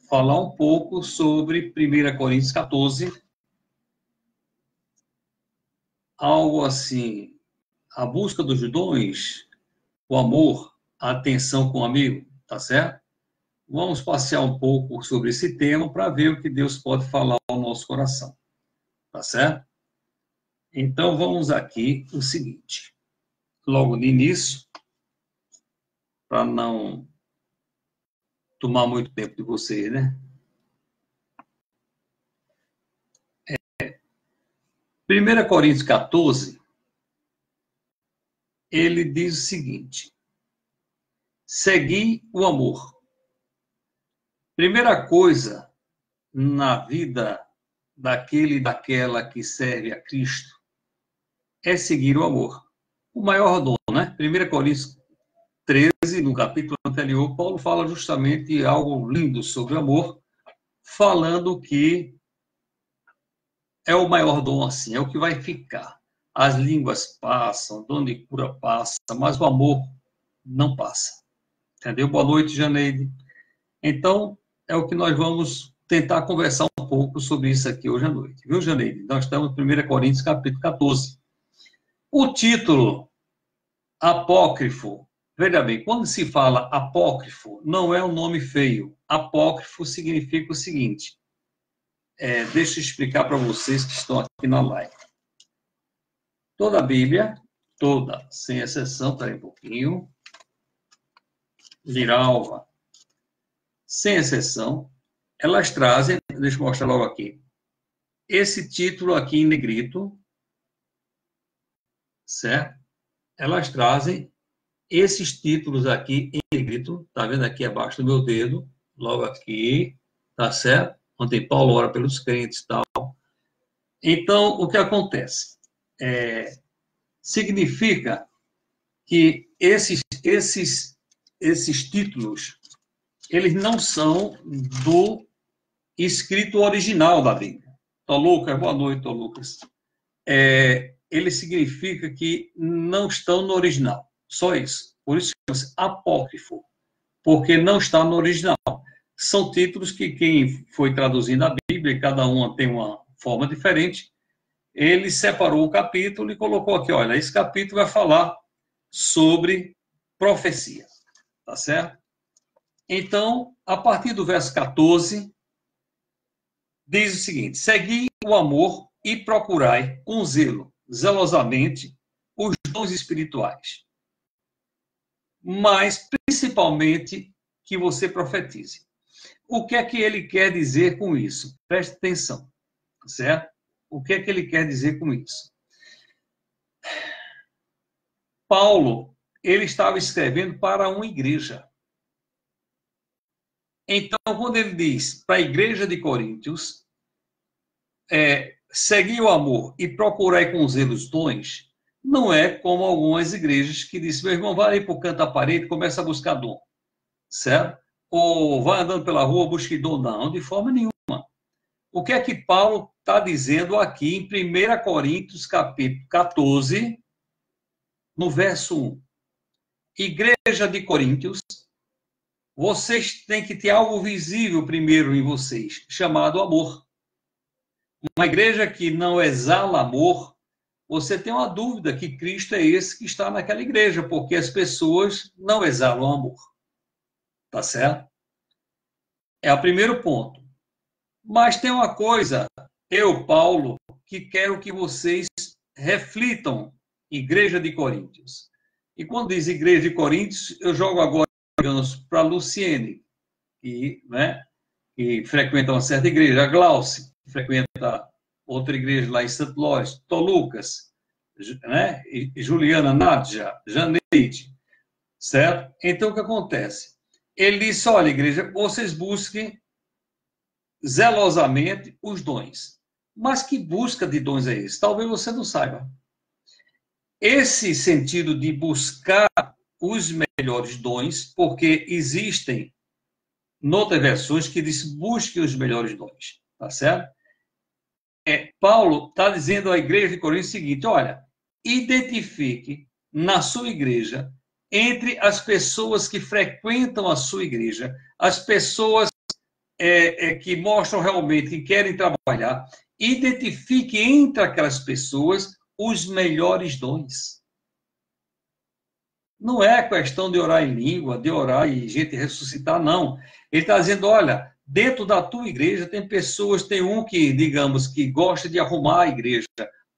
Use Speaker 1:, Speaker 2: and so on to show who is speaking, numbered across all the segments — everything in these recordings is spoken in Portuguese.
Speaker 1: falar um pouco sobre 1 Coríntios 14, algo assim, a busca dos dons, o amor, a atenção com o amigo, tá certo? Vamos passear um pouco sobre esse tema para ver o que Deus pode falar ao nosso coração, tá certo? Então, vamos aqui o seguinte, logo de início, para não tomar muito tempo de vocês, né? 1 Coríntios 14, ele diz o seguinte: segui o amor. Primeira coisa na vida daquele e daquela que serve a Cristo é seguir o amor. O maior dom, né? 1 Coríntios 13, no capítulo anterior, Paulo fala justamente algo lindo sobre o amor, falando que é o maior dom assim, é o que vai ficar. As línguas passam, o dom de cura passa, mas o amor não passa. Entendeu? Boa noite, Janeide. Então, é o que nós vamos tentar conversar um pouco sobre isso aqui hoje à noite. Viu, Janeide? Nós estamos em 1 Coríntios, capítulo 14. O título, apócrifo, veja bem, quando se fala apócrifo, não é um nome feio. Apócrifo significa o seguinte, deixa eu explicar para vocês que estão aqui na live. Toda a Bíblia, toda, sem exceção, espera aí um pouquinho, Liralva, sem exceção, elas trazem, deixa eu mostrar logo aqui, esse título aqui em negrito, certo? Elas trazem esses títulos aqui em negrito, tá vendo aqui abaixo do meu dedo, logo aqui, tá certo? Onde tem Paulo ora pelos crentes e tal. Então, o que acontece? Significa que esses títulos, eles não são do escrito original da Bíblia. Tô, Lucas, boa noite, tô, Lucas. Ele significa que não estão no original. Só isso. Por isso chama-se apócrifo, porque não está no original. São títulos que quem foi traduzindo a Bíblia, cada uma tem uma forma diferente, ele separou o capítulo e colocou aqui, olha, esse capítulo vai falar sobre profecia, tá certo? Então, a partir do verso 14, diz o seguinte: segui o amor e procurai com zelo, zelosamente, os dons espirituais, mas principalmente que você profetize. O que é que ele quer dizer com isso? Preste atenção, certo? O que é que ele quer dizer com isso? Paulo, ele estava escrevendo para uma igreja. Então, quando ele diz para a igreja de Coríntios, seguir o amor e procurar com zelo os dons, não é como algumas igrejas que dizem, meu irmão, vai aí para o canto da parede e começa a buscar dom, certo? Ou vai andando pela rua, busque dom. Não, de forma nenhuma. O que é que Paulo está dizendo aqui em 1 Coríntios, capítulo 14, no verso 1? Igreja de Coríntios, vocês têm que ter algo visível primeiro em vocês, chamado amor. Uma igreja que não exala amor, você tem uma dúvida que Cristo é esse que está naquela igreja, porque as pessoas não exalam amor. Tá certo? É o primeiro ponto. Mas tem uma coisa, eu, Paulo, que quero que vocês reflitam, igreja de Coríntios. E quando diz igreja de Coríntios, eu jogo agora para Luciene, que frequenta uma certa igreja, a Glauce, que frequenta outra igreja lá em Santo Lores, Lucas, né? E Juliana, Nádia, Janeide, certo? Então, o que acontece? Ele disse, olha, igreja, vocês busquem zelosamente os dons. Mas que busca de dons é esse? Talvez você não saiba. Esse sentido de buscar os melhores dons, porque existem noutras versões que diz busque os melhores dons, tá certo? Paulo está dizendo à igreja de Corinto o seguinte, olha, identifique na sua igreja, entre as pessoas que frequentam a sua igreja, as pessoas que mostram realmente que querem trabalhar, identifique entre aquelas pessoas os melhores dons. Não é questão de orar em língua, de orar e gente ressuscitar, não. Ele está dizendo, olha, dentro da tua igreja tem pessoas, tem um que, digamos, que gosta de arrumar a igreja,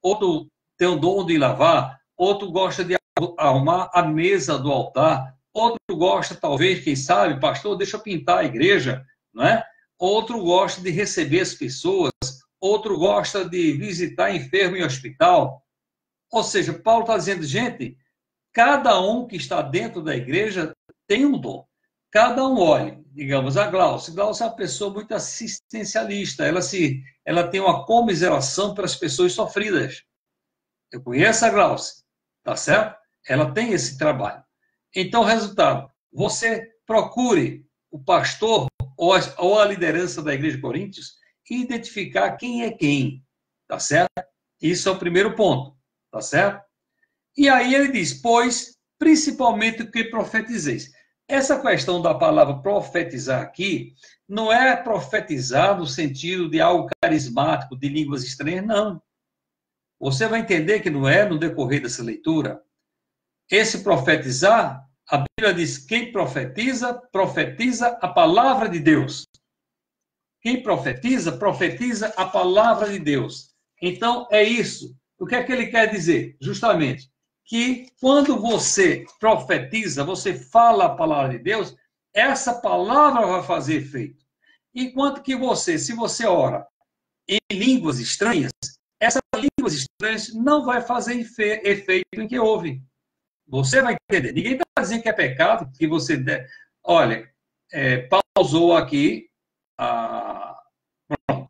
Speaker 1: outro tem o dom de lavar, outro gosta de arrumar a mesa do altar, outro gosta, talvez, quem sabe, pastor, deixa eu pintar a igreja, não é? Outro gosta de receber as pessoas, outro gosta de visitar enfermo em hospital. Ou seja, Paulo está dizendo, gente, cada um que está dentro da igreja tem um dom. Cada um olha, digamos, a Glaucia. Glaucia é uma pessoa muito assistencialista, ela tem uma comiseração pelas pessoas sofridas. Eu conheço a Glaucia, tá certo? Ela tem esse trabalho. Então, resultado, você procure o pastor ou a liderança da Igreja de Coríntios e identificar quem é quem, tá certo? Isso é o primeiro ponto, tá certo? E aí ele diz, pois, principalmente o que profetizeis. Essa questão da palavra profetizar aqui, não é profetizar no sentido de algo carismático, de línguas estranhas, não. Você vai entender que não é no decorrer dessa leitura. Esse profetizar, a Bíblia diz, quem profetiza, profetiza a palavra de Deus. Quem profetiza, profetiza a palavra de Deus. Então, é isso. O que é que ele quer dizer? Justamente, que quando você profetiza, você fala a palavra de Deus, essa palavra vai fazer efeito. Enquanto que você, se você ora em línguas estranhas, essas línguas estranhas não vai fazer efeito em que ouve. Você vai entender. Ninguém está dizendo que é pecado, que você... Olha, pausou aqui. Pronto.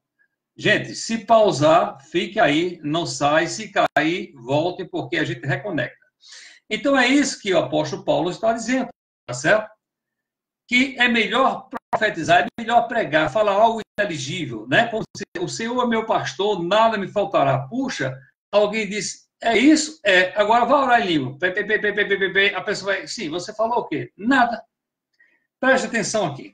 Speaker 1: Gente, se pausar, fique aí, não sai. Se cair, volte, porque a gente reconecta. Então, é isso que o apóstolo Paulo está dizendo, tá certo? Que é melhor profetizar, é melhor pregar, falar algo inteligível, né? Como se o Senhor é meu pastor, nada me faltará. Puxa, alguém disse, é isso? Agora vai orar em língua. A pessoa vai, sim, você falou o quê? Nada. Preste atenção aqui.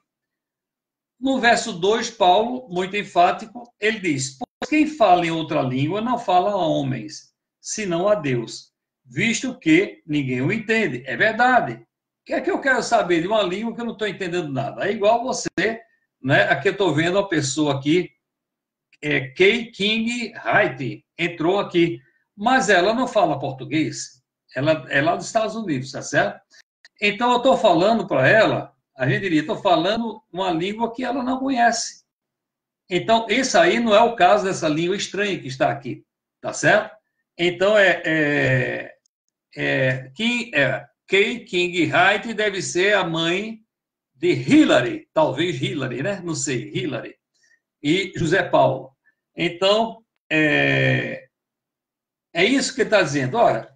Speaker 1: No verso 2, Paulo, muito enfático, ele diz, pois quem fala em outra língua não fala a homens, senão a Deus, visto que ninguém o entende. É verdade. O que é que eu quero saber de uma língua que eu não estou entendendo nada? É igual você, né? Aqui eu estou vendo uma pessoa aqui, Kay King Wright, entrou aqui, mas ela não fala português. Ela é lá dos Estados Unidos, tá certo? Então eu estou falando para ela, a gente diria, estou falando uma língua que ela não conhece. Então, esse aí não é o caso dessa língua estranha que está aqui, tá certo? Então, Kay King Wright deve ser a mãe de Hillary, talvez Hillary, né? Não sei, Hillary. E José Paulo. Então, é isso que ele está dizendo. Olha,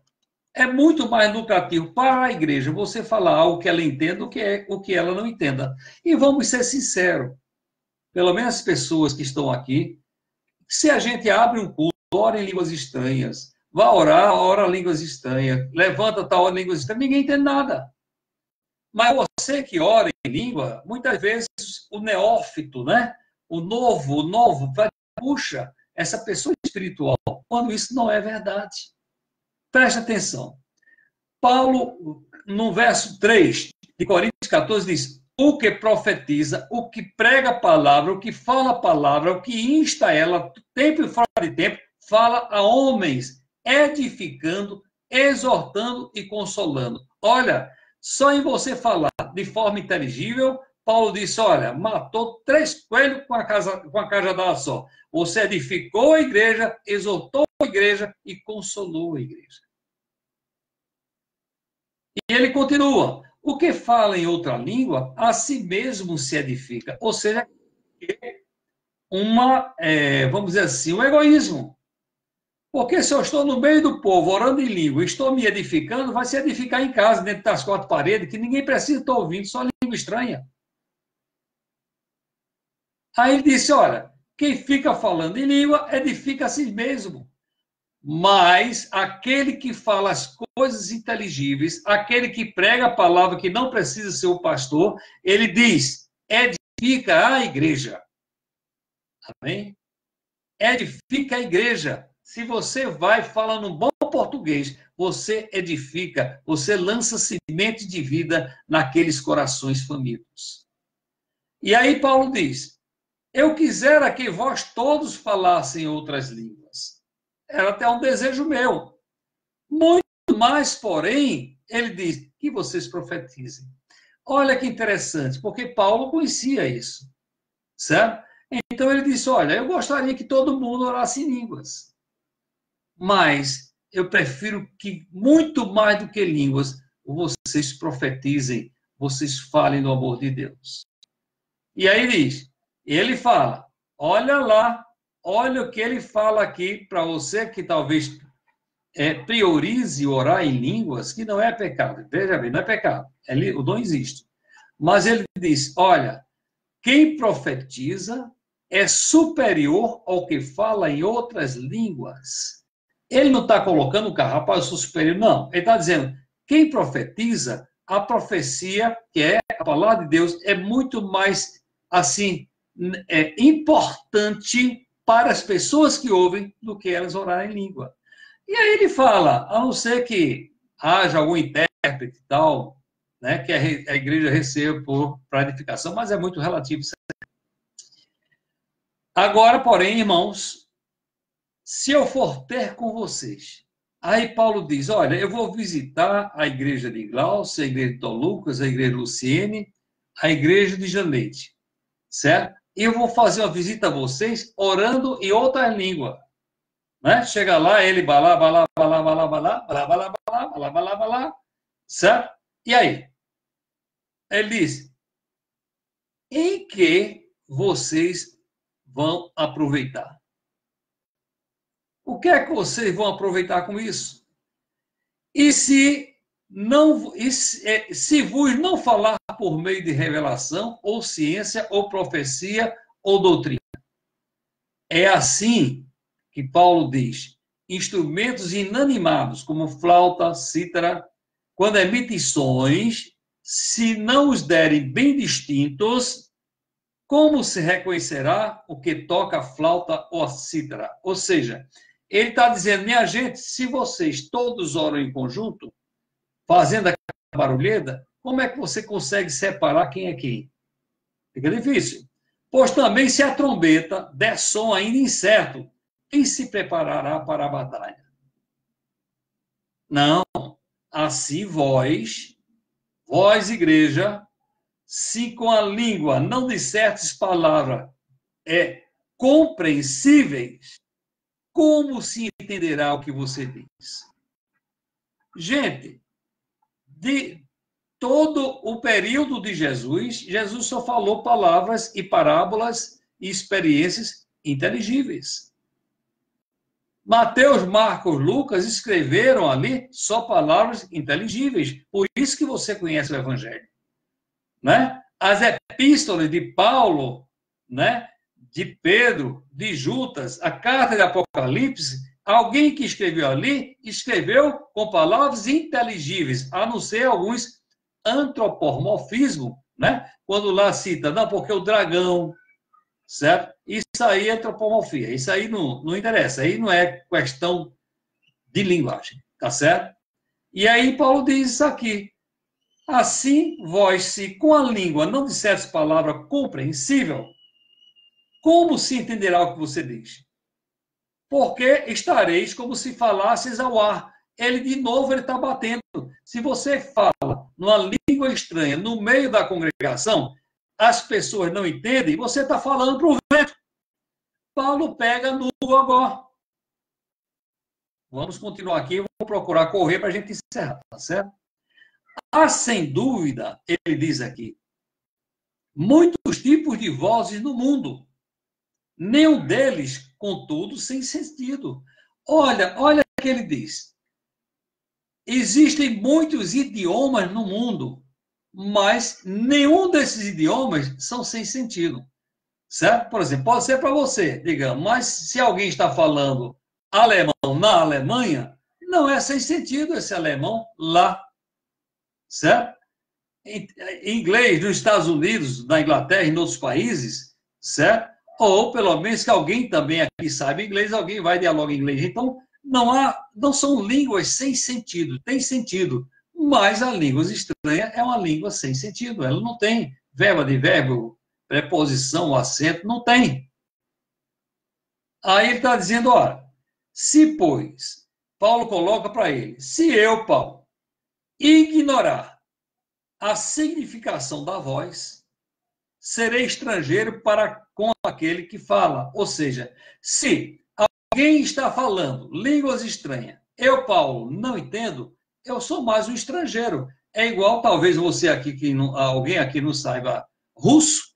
Speaker 1: é muito mais lucrativo para a igreja você falar algo que ela entenda do que o que ela não entenda. E vamos ser sinceros, pelo menos as pessoas que estão aqui, se a gente abre um culto, ora em línguas estranhas, vai orar, ora em línguas estranhas, levanta, tá, ora em línguas estranhas, ninguém entende nada. Mas você que ora em língua, muitas vezes o neófito, né? O novo, puxa, essa pessoa espiritual, quando isso não é verdade. Preste atenção. Paulo, no verso 3 de Coríntios 14, diz, o que profetiza, o que prega a palavra, o que fala a palavra, o que insta ela, tempo e fora de tempo, fala a homens, edificando, exortando e consolando. Olha, só em você falar de forma inteligível, Paulo disse, olha, matou 3 coelhos com a cajadada só. Você edificou a igreja, exortou a igreja e consolou a igreja. E ele continua, o que fala em outra língua, a si mesmo se edifica. Ou seja, vamos dizer assim, um egoísmo. Porque se eu estou no meio do povo, orando em língua, estou me edificando, vai se edificar em casa, dentro das 4 paredes, que ninguém precisa estar ouvindo, só língua estranha. Aí ele disse, olha, quem fica falando em língua, edifica a si mesmo. Mas aquele que fala as coisas inteligíveis, aquele que prega a palavra que não precisa ser o pastor, ele diz, edifica a igreja. Amém? Edifica a igreja. Se você vai falando um bom português, você edifica, você lança semente de vida naqueles corações famintos. E aí Paulo diz, eu quisera que vós todos falassem outras línguas. Era até um desejo meu. Muito mais, porém, ele diz, que vocês profetizem. Olha que interessante, porque Paulo conhecia isso, certo? Então ele disse, olha, eu gostaria que todo mundo orasse em línguas, mas eu prefiro que, muito mais do que línguas, vocês profetizem, vocês falem do amor de Deus. E aí ele fala, olha lá, olha o que ele fala aqui para você que talvez priorize orar em línguas, que não é pecado. Veja bem, não é pecado. O dom existe. Mas ele diz, olha, quem profetiza é superior ao que fala em outras línguas. Ele não está colocando o cara, rapaz, eu sou superior. Não, ele está dizendo, quem profetiza, a profecia, que é a palavra de Deus, é muito mais, assim, importante para as pessoas que ouvem do que elas orarem em língua. E aí ele fala, a não ser que haja algum intérprete e tal, né, que a igreja receba para edificação, mas é muito relativo. Agora, porém, irmãos, se eu for ter com vocês, aí Paulo diz, olha, eu vou visitar a igreja de Glaucia, a igreja de Dom Lucas, a igreja de Luciene, a igreja de Janete, certo? E eu vou fazer uma visita a vocês orando em outra língua. Né? Chega lá, ele balá, balá, balá, balá, balá, balá, balá, balá, balá, balá, balá, certo? E aí? Ele diz, em que vocês vão aproveitar? O que é que vocês vão aproveitar com isso? E se vos não falar por meio de revelação, ou ciência, ou profecia, ou doutrina? É assim que Paulo diz, instrumentos inanimados, como flauta, cítara, quando emitem sons, se não os derem bem distintos, como se reconhecerá o que toca a flauta ou a cítara? Ou seja, ele está dizendo, minha gente, se vocês todos oram em conjunto, fazendo aquela barulheda, como é que você consegue separar quem é quem? Fica difícil. Pois também, se a trombeta der som ainda incerto, quem se preparará para a batalha? Não. Assim vós, igreja, se com a língua não dissertes palavras compreensíveis, como se entenderá o que você diz? Gente, de todo o período de Jesus, Jesus só falou palavras e parábolas e experiências inteligíveis. Mateus, Marcos, Lucas escreveram ali só palavras inteligíveis. Por isso que você conhece o Evangelho. Né? As epístolas de Paulo, né? De Pedro, de Judas, a carta de Apocalipse, alguém que escreveu ali, escreveu com palavras inteligíveis, a não ser alguns antropomorfismo, né? Quando lá cita, não, porque o dragão, certo? Isso aí é antropomorfia, isso aí não interessa, aí não é questão de linguagem, tá certo? E aí Paulo diz isso aqui, assim vós, se com a língua não disseres palavra compreensível, como se entenderá o que você diz? Porque estareis como se falasses ao ar. Ele, de novo, ele está batendo. Se você fala numa língua estranha no meio da congregação, as pessoas não entendem, você está falando para o vento. Paulo pega no agora. Vamos continuar aqui, eu vou procurar correr para a gente encerrar, tá certo? Há, sem dúvida, ele diz aqui, muitos tipos de vozes no mundo. Nenhum deles, contudo, sem sentido. Olha o que ele diz. Existem muitos idiomas no mundo, mas nenhum desses idiomas são sem sentido. Certo? Por exemplo, pode ser para você, digamos, mas se alguém está falando alemão na Alemanha, não é sem sentido esse alemão lá. Certo? em inglês nos Estados Unidos, na Inglaterra e em outros países, certo? Ou, pelo menos, que alguém também aqui sabe inglês, alguém vai dialogar em inglês. Então, não são línguas sem sentido, tem sentido, mas a língua estranha é uma língua sem sentido, ela não tem verbo, advérbio, preposição, acento, não tem. Aí ele está dizendo, olha, se, pois, Paulo coloca para ele, se eu, Paulo, ignorar a significação da voz, serei estrangeiro para com aquele que fala. Ou seja, se alguém está falando línguas estranhas, eu, Paulo, não entendo, eu sou mais um estrangeiro. É igual, talvez você aqui, alguém aqui não saiba russo,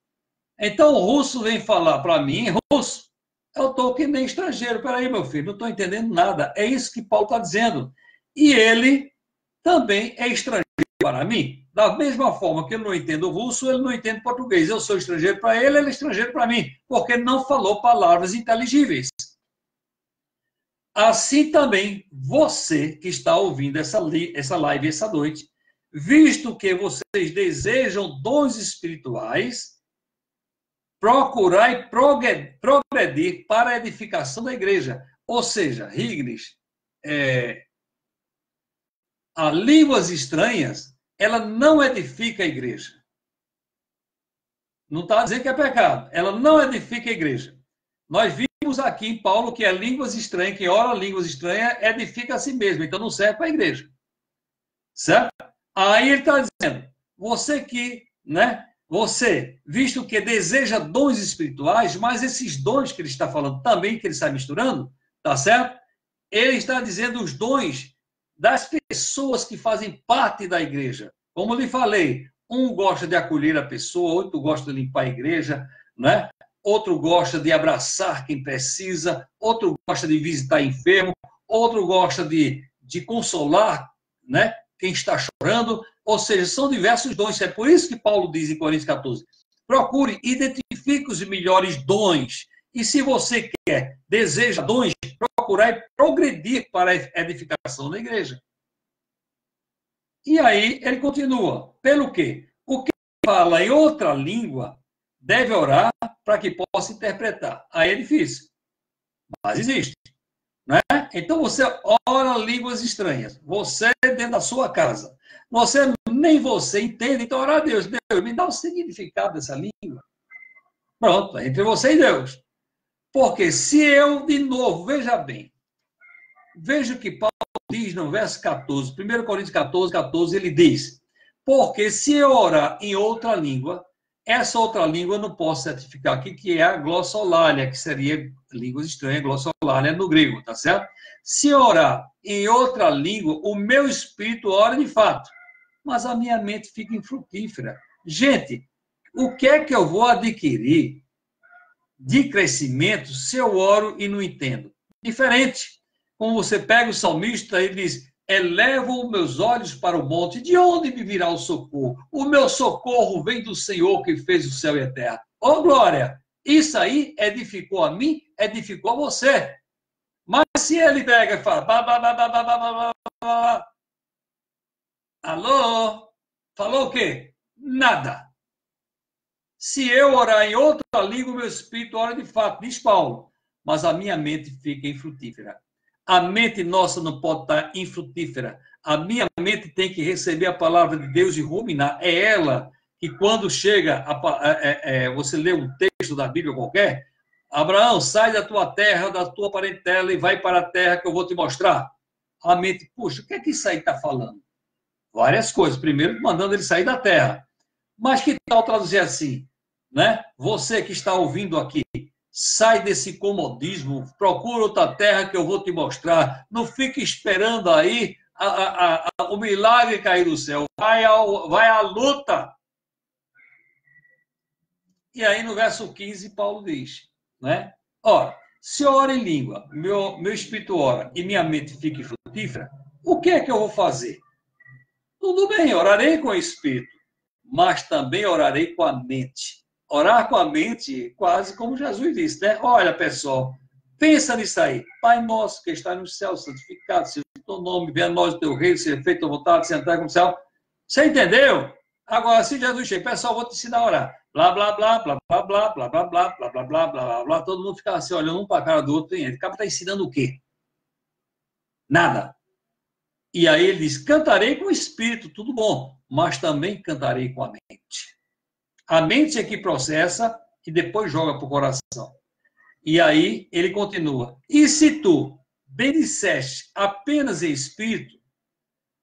Speaker 1: então o russo vem falar para mim em russo, eu estou que nem estrangeiro. Peraí, meu filho, não estou entendendo nada. É isso que Paulo está dizendo. E ele também é estrangeiro para mim. Da mesma forma que eu não entendo russo, ele não entende português. Eu sou estrangeiro para ele, ele é estrangeiro para mim, porque não falou palavras inteligíveis. Assim também, você que está ouvindo essa live essa noite, visto que vocês desejam dons espirituais, procurai progredir para a edificação da igreja. Ou seja, Rignes, a línguas estranhas, ela não edifica a igreja. Não está dizendo que é pecado. Ela não edifica a igreja. Nós vimos aqui em Paulo que é línguas estranhas, quem ora línguas estranhas, edifica a si mesmo. Então não serve para a igreja. Certo? Aí ele está dizendo, você que, né? Você, visto que deseja dons espirituais, mas esses dons que ele está falando também, que ele está misturando, tá certo? Ele está dizendo os dons das pessoas que fazem parte da igreja. Como eu lhe falei, um gosta de acolher a pessoa, outro gosta de limpar a igreja, né? Outro gosta de abraçar quem precisa, outro gosta de visitar enfermo, outro gosta de consolar, né? Quem está chorando. Ou seja, são diversos dons. É por isso que Paulo diz em Coríntios 14, procure, identifique os melhores dons. E se você deseja dons, procurar progredir para a edificação da igreja. E aí ele continua. Pelo quê? O que fala em outra língua deve orar para que possa interpretar. Aí é difícil, mas existe. Né? Então você ora línguas estranhas. Você dentro da sua casa. Nem você entende, então ora a Deus. Deus, me dá o significado dessa língua. Pronto, entre você e Deus. Porque se eu, de novo, veja bem, veja o que Paulo diz no verso 14, 1 Coríntios 14, ele diz, porque se eu orar em outra língua, essa outra língua eu não posso certificar aqui, que é a glossolalia, que seria línguas estranhas, glossolalia no grego, tá certo? Se orar em outra língua, o meu espírito ora de fato, mas a minha mente fica infrutífera. Gente, o que é que eu vou adquirir de crescimento se eu oro e não entendo? Diferente. Como você pega o salmista e diz, elevo meus olhos para o monte, de onde me virá o socorro? O meu socorro vem do Senhor que fez o céu e a terra. Ô, glória! Isso aí edificou a mim, edificou a você. Mas se ele pega e fala, alô? Falou o quê? Nada. Se eu orar em outra língua, meu espírito ora de fato, diz Paulo, mas a minha mente fica infrutífera. A mente nossa não pode estar infrutífera. A minha mente tem que receber a palavra de Deus e ruminar. É ela que quando chega, você lê um texto da Bíblia qualquer, Abraão, sai da tua terra, da tua parentela e vai para a terra que eu vou te mostrar. A mente, puxa, o que é que isso aí está falando? Várias coisas. Primeiro, mandando ele sair da terra. Mas que tal traduzir assim? Né? Você que está ouvindo aqui, sai desse comodismo, procura outra terra que eu vou te mostrar. Não fique esperando aí o milagre cair do céu. Vai à luta. E aí no verso 15, Paulo diz, né? Ora, se eu oro em língua, meu espírito ora e minha mente fica infrutífera, o que é que eu vou fazer? Tudo bem, orarei com o espírito, mas também orarei com a mente. Orar com a mente, quase como Jesus disse, né? Olha, pessoal, pensa nisso aí. Pai nosso que está no céu, santificado seja o teu nome, venha a nós o teu reino, seja feita a tua vontade, sentar como céu. Você entendeu? Agora, se Jesus chega, pessoal, vou te ensinar a orar. Blá, blá, blá, blá, blá, blá, blá, blá, blá, blá, blá, blá, blá, blá, todo mundo fica assim, olhando um para a cara do outro. Ele acaba ensinando o quê? Nada. E aí ele diz, cantarei com o espírito, tudo bom, mas também cantarei com a mente. A mente é que processa e depois joga para o coração. E aí ele continua. E se tu bendisseste apenas em espírito,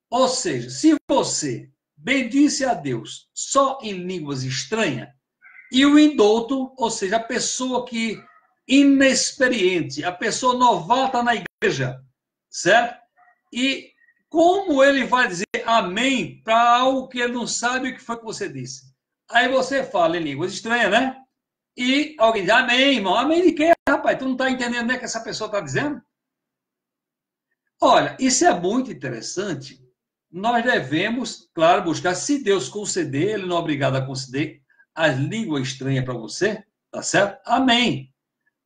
Speaker 1: ou seja, se você bendisse a Deus só em línguas estranhas, e o indouto, ou seja, a pessoa que inexperiente, a pessoa novata na igreja, certo? E como ele vai dizer amém para algo que ele não sabe o que foi que você disse? Aí você fala em línguas estranhas, né? E alguém diz, amém, irmão. Amém de quê, rapaz? Tu não está entendendo nem o que essa pessoa está dizendo? Olha, isso é muito interessante. Nós devemos, claro, buscar, se Deus conceder, ele não é obrigado a conceder as línguas estranhas para você, tá certo? Amém.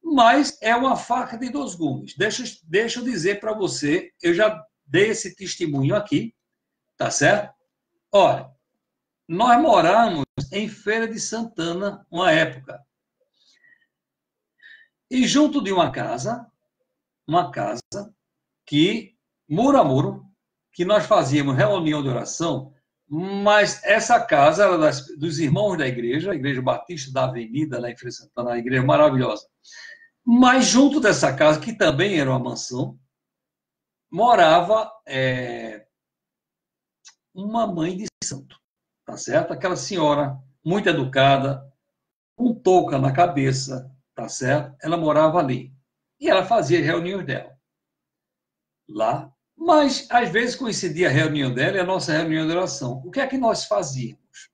Speaker 1: Mas é uma faca de dois gumes. Deixa eu dizer para você, eu já dei esse testemunho aqui, tá certo? Olha, nós moramos em Feira de Santana, uma época. E junto de uma casa que, muro a muro, que nós fazíamos reunião de oração, mas essa casa era dos irmãos da igreja, a Igreja Batista da Avenida, lá em Feira de Santana, uma igreja maravilhosa. Mas junto dessa casa, que também era uma mansão, morava uma mãe de santo, tá certo? Aquela senhora muito educada, com touca na cabeça, tá certo? Ela morava ali. E ela fazia as reuniões dela lá. Mas, às vezes, coincidia a reunião dela e a nossa reunião de oração. O que é que nós fazíamos?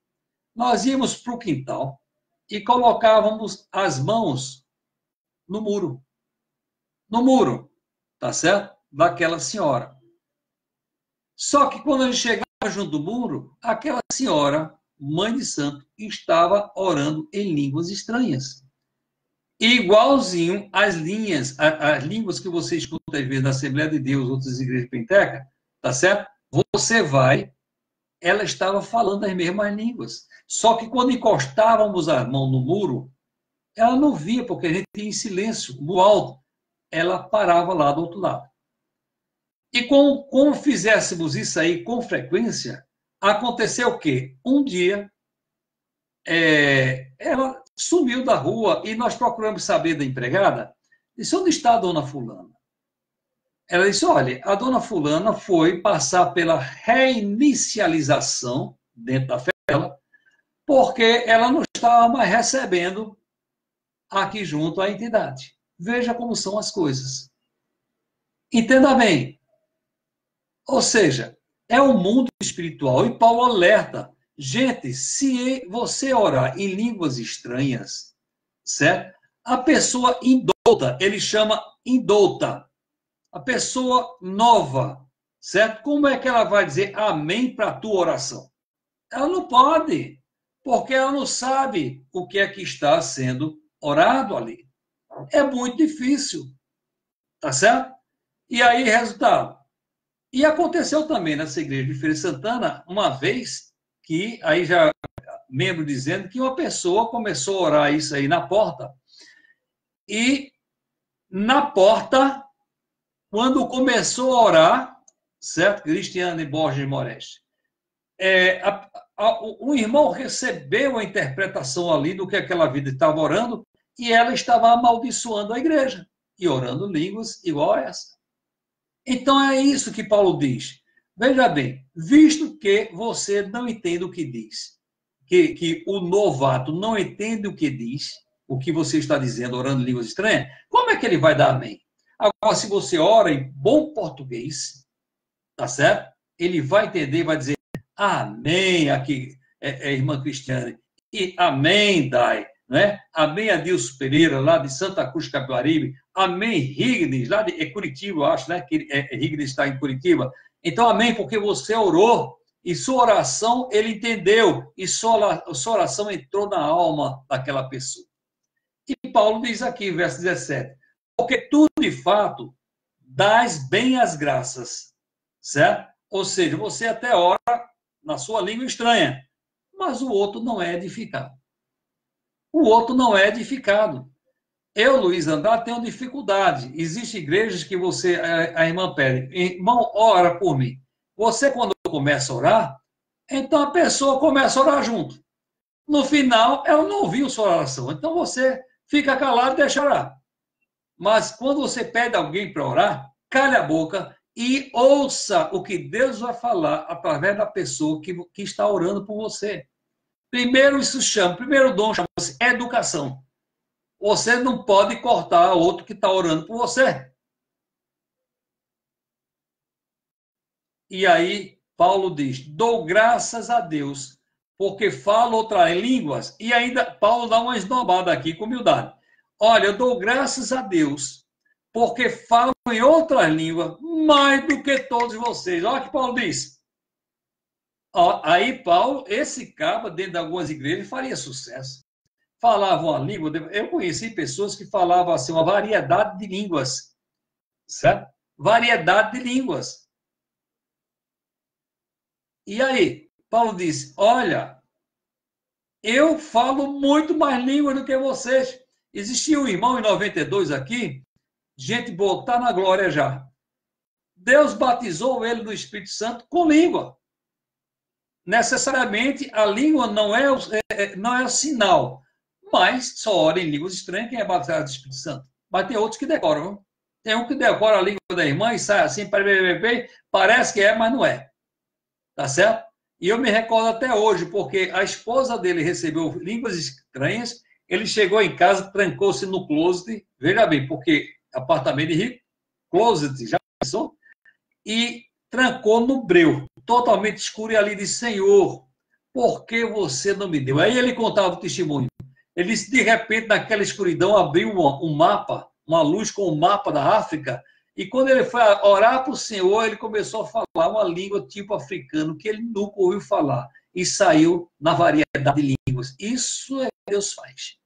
Speaker 1: Nós íamos para o quintal e colocávamos as mãos no muro. No muro, tá certo? Daquela senhora. Só que quando ele chegava junto do muro, aquela senhora, mãe de santo, estava orando em línguas estranhas. Igualzinho às línguas que você escuta às vezes na Assembleia de Deus, outras igrejas pentecostais, tá certo? Você vai, ela estava falando as mesmas línguas. Só que quando encostávamos a mão no muro, ela não via, porque a gente ia em silêncio, no alto. Ela parava lá do outro lado. E como fizéssemos isso aí com frequência, aconteceu o quê? Um dia, ela sumiu da rua e nós procuramos saber da empregada. Disse, onde está a dona fulana? Ela disse, olha, a dona fulana foi passar pela reinicialização dentro da fé dela, porque ela não estava mais recebendo aqui junto à entidade. Veja como são as coisas. Entenda bem. Ou seja, é o mundo espiritual. E Paulo alerta. Gente, se você orar em línguas estranhas, certo? A pessoa indouta, ele chama indouta. A pessoa nova, certo? Como é que ela vai dizer amém para a tua oração? Ela não pode, porque ela não sabe o que é que está sendo orado ali. É muito difícil, tá certo? E aí, resultado. E aconteceu também nessa igreja de Feira de Santana, uma vez que, aí já membro dizendo que uma pessoa começou a orar isso aí na porta, e na porta, quando começou a orar, certo? Cristiane Borges Moretti, um irmão recebeu a interpretação ali do que aquela vida estava orando, e ela estava amaldiçoando a igreja, e orando línguas igual a essa. Então é isso que Paulo diz. Veja bem, visto que você não entende o que diz, que o novato não entende o que diz, o que você está dizendo, orando em línguas estranhas, como é que ele vai dar amém? Agora, se você ora em bom português, tá certo? Ele vai entender, vai dizer amém, aqui é irmã Cristiane, e amém, Dai, né? Amém, Adilson Pereira, lá de Santa Cruz, Capibaribe. Amém, Rignes, lá de Curitiba, eu acho, né? Que Rignes está em Curitiba. Então, amém, porque você orou e sua oração ele entendeu e sua oração entrou na alma daquela pessoa. E Paulo diz aqui, verso 17: porque tu, de fato, dás bem as graças, certo? Ou seja, você até ora na sua língua estranha, mas o outro não é edificado. O outro não é edificado. Eu, Luiz Andrade, tenho dificuldade. Existem igrejas que a irmã pede, irmão, ora por mim. Você, quando começa a orar, então a pessoa começa a orar junto. No final, ela não ouviu sua oração. Então você fica calado e deixa orar. Mas quando você pede alguém para orar, cale a boca e ouça o que Deus vai falar através da pessoa que está orando por você. Primeiro dom chama-se educação. Você não pode cortar outro que está orando por você. E aí, Paulo diz, dou graças a Deus, porque falo outras línguas. E ainda, Paulo dá uma esnobada aqui, com humildade. Olha, eu dou graças a Deus, porque falo em outras línguas mais do que todos vocês. Olha o que Paulo diz. Aí, Paulo, esse cabo, dentro de algumas igrejas, faria sucesso. Falava uma língua, eu conheci pessoas que falavam assim, uma variedade de línguas, certo? Variedade de línguas. E aí, Paulo disse, olha, eu falo muito mais línguas do que vocês. Existia um irmão em 92 aqui, gente boa, está na glória já. Deus batizou ele no Espírito Santo com língua. Necessariamente, a língua não é o sinal, mas só ora em línguas estranhas quem é batizado do Espírito Santo. Mas tem outros que decoram. Viu? Tem um que decora a língua da irmã e sai assim, parece que é, mas não é. Tá certo? E eu me recordo até hoje, porque a esposa dele recebeu línguas estranhas, ele chegou em casa, trancou-se no closet, veja bem, porque apartamento de rico, closet, já pensou? E trancou no breu, totalmente escuro, e ali disse, Senhor, por que você não me deu? Aí ele contava o testemunho. Ele disse, de repente, naquela escuridão, abriu um mapa, uma luz com o mapa da África, e quando ele foi orar para o Senhor, ele começou a falar uma língua tipo africano, que ele nunca ouviu falar, e saiu na variedade de línguas. Isso é o que Deus faz.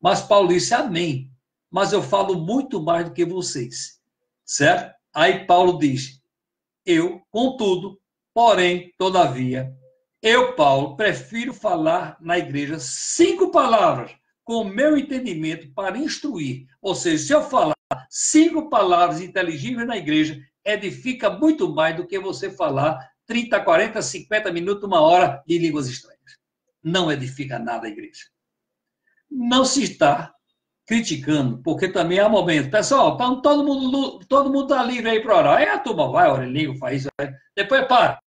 Speaker 1: Mas Paulo disse, amém, mas eu falo muito mais do que vocês, certo? Aí Paulo diz, eu, contudo, porém, todavia, eu, Paulo, prefiro falar na igreja 5 palavras, com o meu entendimento, para instruir. Ou seja, se eu falar 5 palavras inteligíveis na igreja, edifica muito mais do que você falar 30, 40, 50 minutos, 1 hora de línguas estranhas. Não edifica nada a igreja. Não se está criticando, porque também há momentos. Pessoal, todo mundo está livre aí para orar. Aí a turma vai, ora em língua, faz isso. Depois para.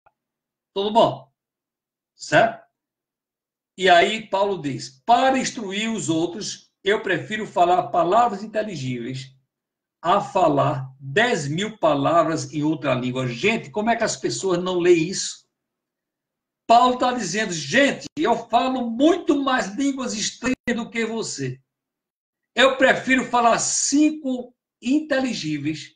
Speaker 1: Tudo bom? Certo? E aí Paulo diz, para instruir os outros, eu prefiro falar palavras inteligíveis a falar 10.000 palavras em outra língua. Gente, como é que as pessoas não leem isso? Paulo está dizendo, gente, eu falo muito mais línguas estranhas do que você. Eu prefiro falar 5 inteligíveis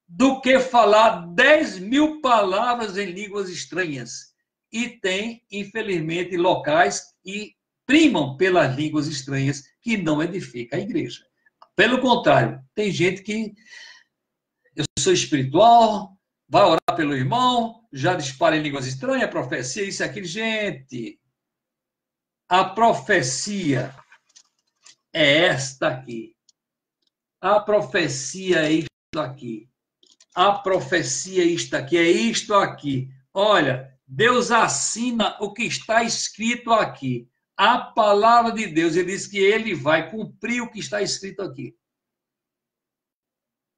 Speaker 1: do que falar 10.000 palavras em línguas estranhas. E tem, infelizmente, locais que primam pelas línguas estranhas que não edificam a igreja. Pelo contrário, tem gente que eu sou espiritual, vai orar pelo irmão, já dispara em línguas estranhas, profecia, isso e aquilo. Gente, a profecia é esta aqui. A profecia é isto aqui. A profecia é isto aqui, é isto aqui. Olha, Deus assina o que está escrito aqui. A palavra de Deus, ele diz que ele vai cumprir o que está escrito aqui.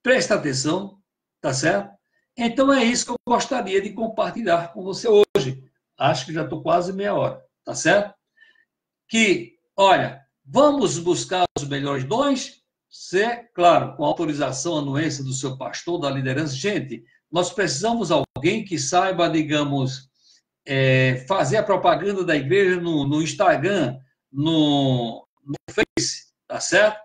Speaker 1: Presta atenção, tá certo? Então é isso que eu gostaria de compartilhar com você hoje. Acho que já estou quase meia hora, tá certo? Que, olha, vamos buscar os melhores dons, claro, com autorização, anuência do seu pastor, da liderança. Gente, nós precisamos de alguém que saiba, digamos, fazer a propaganda da igreja no Instagram, no Face, tá certo?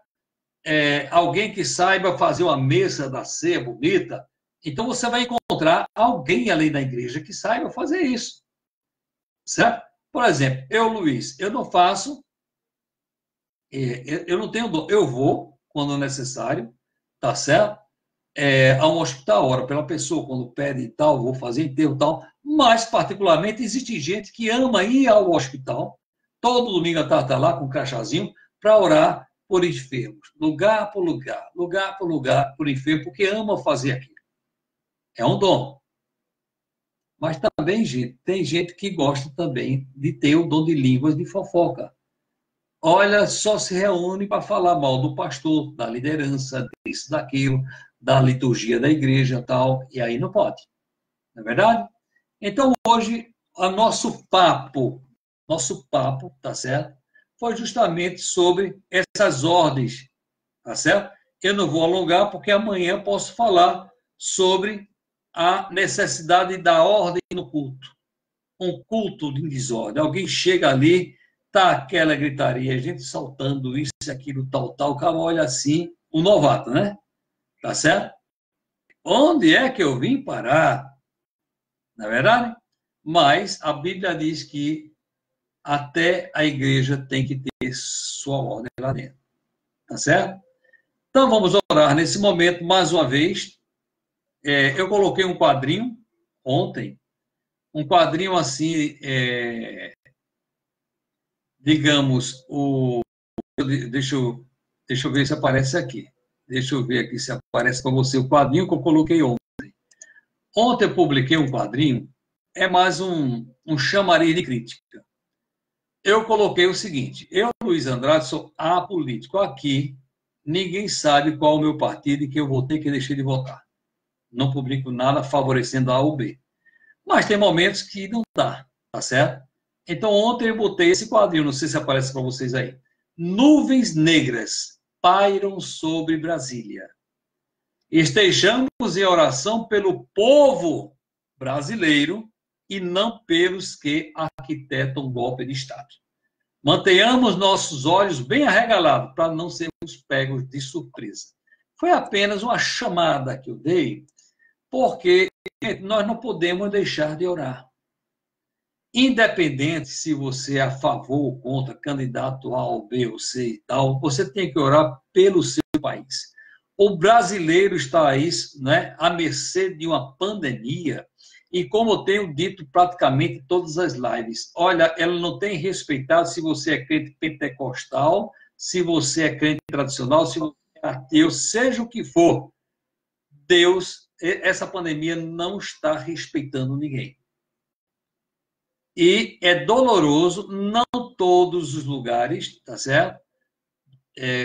Speaker 1: Alguém que saiba fazer uma mesa da ceia bonita. Então, você vai encontrar alguém além da igreja que saiba fazer isso. Certo? Por exemplo, eu, Luiz, eu não faço, eu não tenho dom. Eu vou, quando necessário, tá certo? a um hospital, ora pela pessoa, quando pede e tal, vou fazer enterro e tal, mas, particularmente, existe gente que ama ir ao hospital, todo domingo à tarde está lá com um crachazinho, para orar por enfermos, lugar por lugar, por enfermo, porque ama fazer aquilo. É um dom. Mas também, gente, tem gente que gosta também de ter o dom de línguas de fofoca. Olha, só se reúne para falar mal do pastor, da liderança, disso, daquilo, da liturgia da igreja e tal, e aí não pode. Não é verdade? Então, hoje, nosso papo, tá certo? Foi justamente sobre essas ordens, tá certo? Eu não vou alongar, porque amanhã eu posso falar sobre a necessidade da ordem no culto. Um culto de desordem. Alguém chega ali, tá aquela gritaria, gente saltando isso, aquilo, tal, o cara olha assim, o novato, né? Tá certo? Onde é que eu vim parar? Não é verdade? Mas a Bíblia diz que até a igreja tem que ter sua ordem lá dentro. Tá certo? Então vamos orar nesse momento, mais uma vez. Eu coloquei um quadrinho ontem, um quadrinho assim, digamos, deixa eu ver se aparece aqui. Deixa eu ver aqui se aparece para você o quadrinho que eu coloquei ontem. Ontem eu publiquei um quadrinho, é mais um chamariz de crítica. Eu coloquei o seguinte: eu, Luiz Andrade, sou apolítico. Aqui, ninguém sabe qual é o meu partido e que eu votei, que deixei de votar. Não publico nada favorecendo A ou B. Mas tem momentos que não dá, tá certo? Então, ontem eu botei esse quadrinho, não sei se aparece para vocês aí. Nuvens negras pairam sobre Brasília. Estejamos em oração pelo povo brasileiro e não pelos que arquitetam o golpe de Estado. Mantenhamos nossos olhos bem arregalados para não sermos pegos de surpresa. Foi apenas uma chamada que eu dei, porque nós não podemos deixar de orar. Independente se você é a favor ou contra candidato A ou B ou C e tal, você tem que orar pelo seu país. O brasileiro está aí, né, à mercê de uma pandemia, e como eu tenho dito praticamente todas as lives, olha, ela não tem respeitado se você é crente pentecostal, se você é crente tradicional, se você é ateu, seja o que for, Deus, essa pandemia não está respeitando ninguém. E é doloroso, não todos os lugares, tá certo?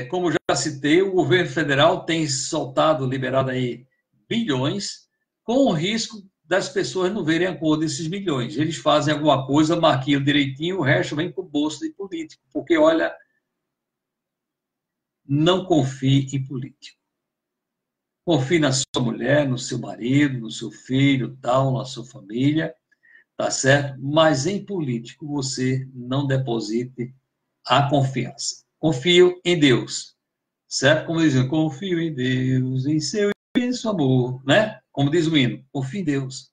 Speaker 1: Como já citei, o governo federal tem soltado, liberado aí bilhões, com o risco das pessoas não verem a cor desses bilhões. Eles fazem alguma coisa, marquinham direitinho, o resto vem para o bolso de político. Porque, olha, não confie em político. Confie na sua mulher, no seu marido, no seu filho, tal, na sua família, tá certo? Mas em político você não deposite a confiança. Confio em Deus, certo? Como dizem, confio em Deus, em seu imenso amor, né? Como diz o hino, confio em Deus.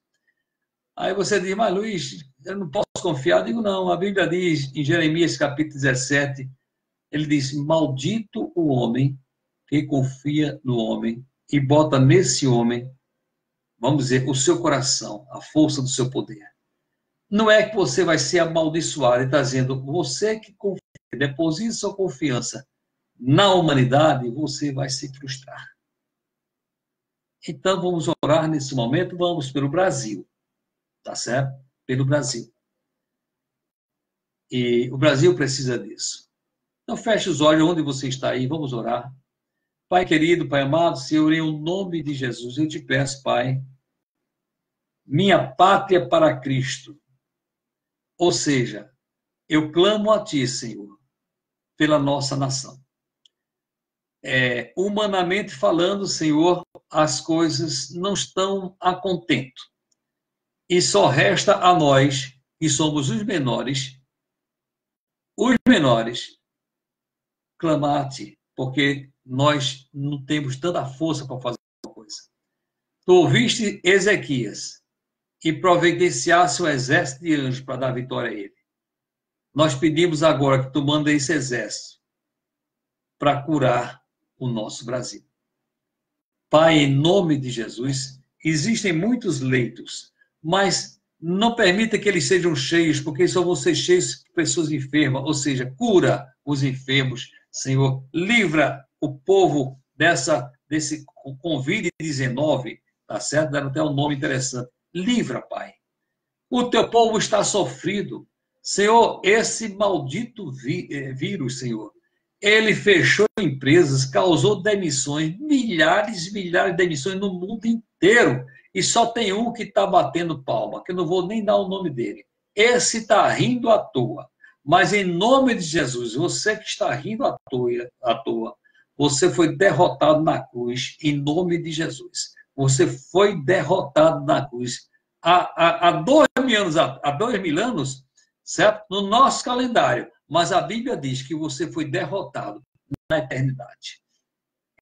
Speaker 1: Aí você diz, mas Luiz, eu não posso confiar. Eu digo, não, a Bíblia diz, em Jeremias capítulo 17, ele diz, maldito o homem que confia no homem e bota nesse homem, vamos dizer, o seu coração, a força do seu poder. Não é que você vai ser amaldiçoado, ele está dizendo, você que confia, deposita sua confiança na humanidade, você vai se frustrar. Então, vamos orar nesse momento, vamos pelo Brasil, tá certo? Pelo Brasil. E o Brasil precisa disso. Então, feche os olhos onde você está aí, vamos orar. Pai querido, Pai amado, Senhor, em nome de Jesus, eu te peço, Pai, minha pátria para Cristo. Ou seja, eu clamo a Ti, Senhor, pela nossa nação. Humanamente falando, Senhor, as coisas não estão a contento. E só resta a nós, que somos os menores, clamar a Ti, porque nós não temos tanta força para fazer alguma coisa. Tu ouviste Ezequias e providenciasse o exército de anjos para dar vitória a ele. Nós pedimos agora que tu manda esse exército para curar o nosso Brasil. Pai, em nome de Jesus, existem muitos leitos, mas não permita que eles sejam cheios, porque só vão ser cheios de pessoas enfermas, ou seja, cura os enfermos, Senhor, livra o povo desse Covid-19, tá certo? Deram até um nome interessante. Livra, Pai. O teu povo está sofrido. Senhor, esse maldito vírus, Senhor, ele fechou empresas, causou demissões, milhares e milhares de demissões no mundo inteiro. E só tem um que está batendo palma, que eu não vou nem dar o nome dele. Esse está rindo à toa. Mas em nome de Jesus, você que está rindo à toa, você foi derrotado na cruz, em nome de Jesus. Você foi derrotado na cruz. Há 2.000 anos, certo? No nosso calendário. Mas a Bíblia diz que você foi derrotado na eternidade.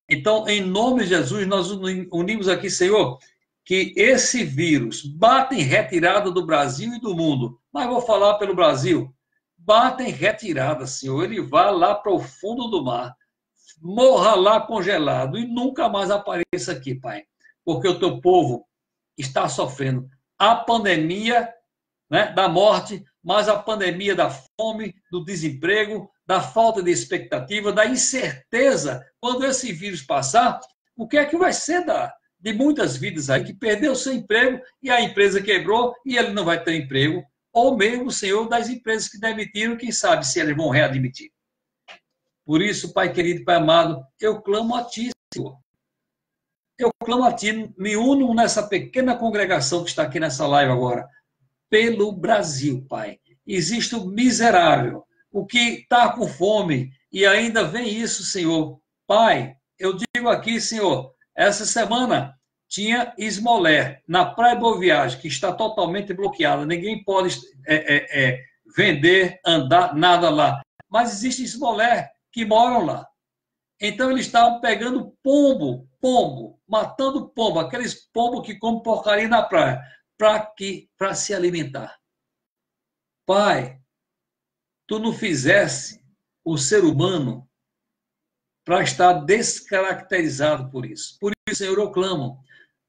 Speaker 1: Então, em nome de Jesus, nós unimos aqui, Senhor, que esse vírus bata em retirada do Brasil e do mundo. Mas vou falar pelo Brasil. Bata em retirada, Senhor. Ele vá lá para o fundo do mar, morra lá congelado e nunca mais apareça aqui, Pai. Porque o teu povo está sofrendo a pandemia, né, da morte, mas a pandemia da fome, do desemprego, da falta de expectativa, da incerteza. Quando esse vírus passar, o que é que vai ser de muitas vidas aí que perdeu seu emprego e a empresa quebrou e ele não vai ter emprego? Ou mesmo, Senhor, das empresas que demitiram, quem sabe se eles vão readmitir. Por isso, Pai querido, Pai amado, eu clamo a Ti, Senhor. Eu clamo a Ti, me uno nessa pequena congregação que está aqui nessa live agora, pelo Brasil, Pai. Existe o miserável, o que está com fome, e ainda vem isso, Senhor. Pai, eu digo aqui, Senhor, essa semana tinha Esmolé, na Praia Boa Viagem, que está totalmente bloqueada. Ninguém pode vender, andar, nada lá. Mas existe Esmolé que moram lá. Então, eles estavam pegando pombo, matando pombo, aqueles pombos que comem porcaria na praia. Para se alimentar. Pai, Tu não fizesse o ser humano para estar descaracterizado por isso. Por isso, Senhor, eu clamo.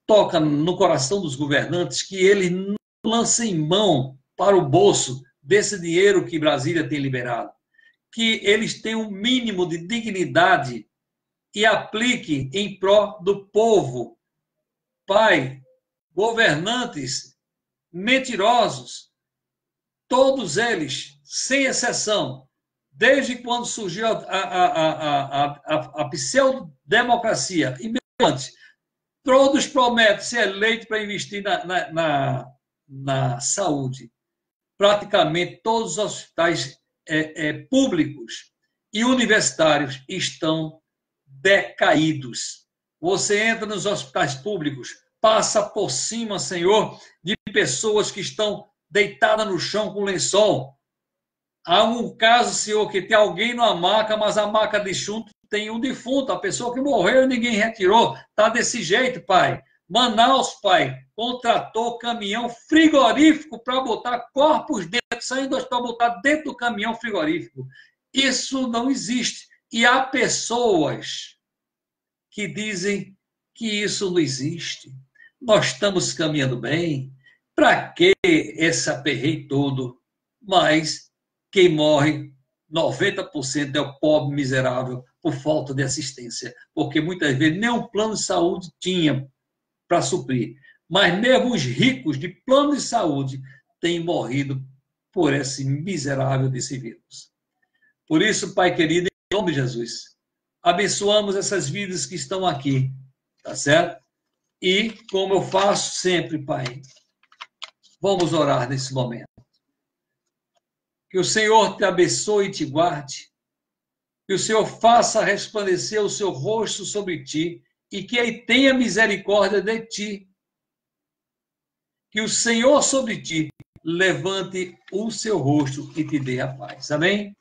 Speaker 1: Toca no coração dos governantes que eles não lancem mão para o bolso desse dinheiro que Brasília tem liberado. Que eles tenham um mínimo de dignidade e apliquem em prol do povo. Pai, governantes mentirosos, todos eles, sem exceção, desde quando surgiu a pseudo-democracia, e mesmo antes, todos prometem ser eleitos para investir na saúde. Praticamente todos os hospitais públicos e universitários estão decaídos. Você entra nos hospitais públicos, passa por cima, Senhor, de pessoas que estão deitadas no chão com lençol. Há um caso, Senhor, que tem alguém numa maca, mas a maca de chumbo tem um defunto, a pessoa que morreu e ninguém retirou. Está desse jeito, Pai. Manaus, Pai, contratou caminhão frigorífico para botar corpos dentro, saindo do hospital, botar dentro do caminhão frigorífico. Isso não existe. E há pessoas que dizem que isso não existe. Nós estamos caminhando bem. Para que esse aperreio todo? Mas quem morre, 90% é o pobre miserável por falta de assistência. Porque muitas vezes nem um plano de saúde tinha para suprir. Mas mesmo os ricos de plano de saúde têm morrido por esse miserável desse vírus. Por isso, Pai querido, em nome de Jesus, abençoamos essas vidas que estão aqui, tá certo? E, como eu faço sempre, Pai, vamos orar nesse momento. Que o Senhor te abençoe e te guarde. Que o Senhor faça resplandecer o seu rosto sobre ti e que Ele tenha misericórdia de ti. Que o Senhor sobre ti levante o seu rosto e te dê a paz. Amém?